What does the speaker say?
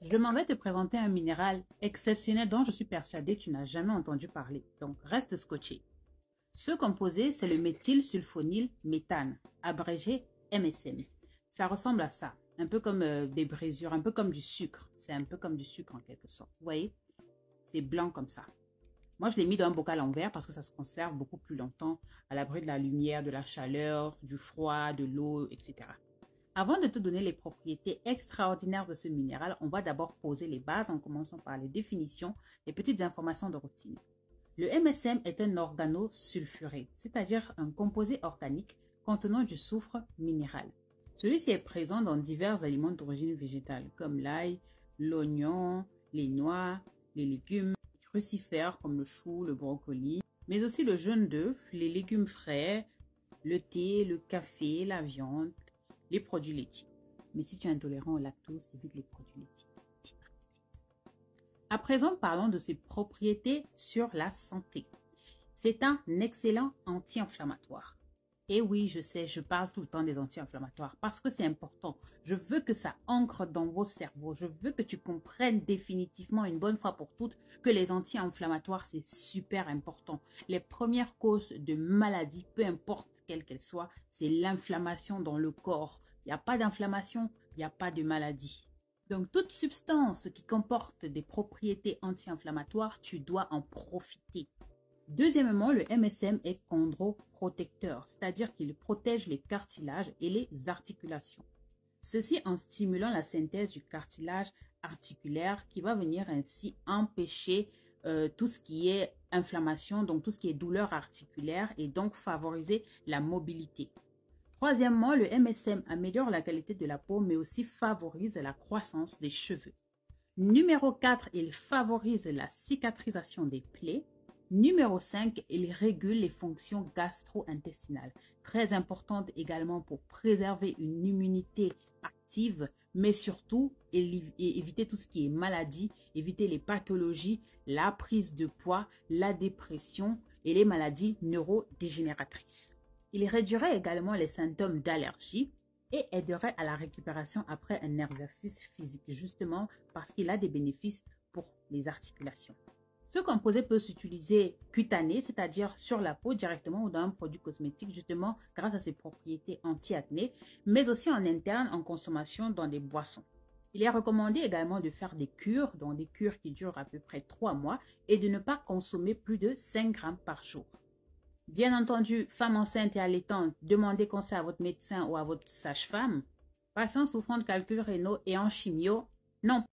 Je demanderais te présenter un minéral exceptionnel dont je suis persuadée que tu n'as jamais entendu parler. Donc, reste scotché. Ce composé, c'est le méthylsulfonyle méthane, abrégé MSM. Ça ressemble à ça, un peu comme des brisures, un peu comme du sucre. C'est un peu comme du sucre en quelque sorte. Vous voyez? C'est blanc comme ça. Moi, je l'ai mis dans un bocal en verre parce que ça se conserve beaucoup plus longtemps à l'abri de la lumière, de la chaleur, du froid, de l'eau, etc. Avant de te donner les propriétés extraordinaires de ce minéral, on va d'abord poser les bases en commençant par les définitions, les petites informations de routine. Le MSM est un organosulfuré, c'est-à-dire un composé organique contenant du soufre minéral. Celui-ci est présent dans divers aliments d'origine végétale comme l'ail, l'oignon, les noix, les légumes, les crucifères comme le chou, le brocoli, mais aussi le jaune d'œuf, les légumes frais, le thé, le café, la viande, les produits laitiers. Mais si tu es intolérant au lactose, évite les produits laitiers. À présent, parlons de ses propriétés sur la santé. C'est un excellent anti-inflammatoire. Et oui, je sais, je parle tout le temps des anti-inflammatoires parce que c'est important. Je veux que ça ancre dans vos cerveaux. Je veux que tu comprennes définitivement une bonne fois pour toutes que les anti-inflammatoires, c'est super important. Les premières causes de maladie, peu importe quelle qu'elle soit, c'est l'inflammation dans le corps. Il n'y a pas d'inflammation, il n'y a pas de maladie. Donc, toute substance qui comporte des propriétés anti-inflammatoires, tu dois en profiter. Deuxièmement, le MSM est chondroprotecteur, c'est-à-dire qu'il protège les cartilages et les articulations. Ceci en stimulant la synthèse du cartilage articulaire qui va venir ainsi empêcher tout ce qui est inflammation, donc tout ce qui est douleur articulaire et donc favoriser la mobilité. Troisièmement, le MSM améliore la qualité de la peau mais aussi favorise la croissance des cheveux. Numéro 4, il favorise la cicatrisation des plaies. Numéro 5, il régule les fonctions gastro-intestinales. Très importante également pour préserver une immunité active, mais surtout éviter tout ce qui est maladie, éviter les pathologies, la prise de poids, la dépression et les maladies neurodégénératrices. Il réduirait également les symptômes d'allergie et aiderait à la récupération après un exercice physique, justement parce qu'il a des bénéfices pour les articulations. Ce composé peut s'utiliser cutané, c'est-à-dire sur la peau directement ou dans un produit cosmétique, justement grâce à ses propriétés anti-acné, mais aussi en interne en consommation dans des boissons. Il est recommandé également de faire des cures, donc des cures qui durent à peu près 3 mois, et de ne pas consommer plus de 5 grammes par jour. Bien entendu, femmes enceintes et allaitantes, demandez conseil à votre médecin ou à votre sage-femme. Patients souffrant de calculs rénaux et en chimio, non.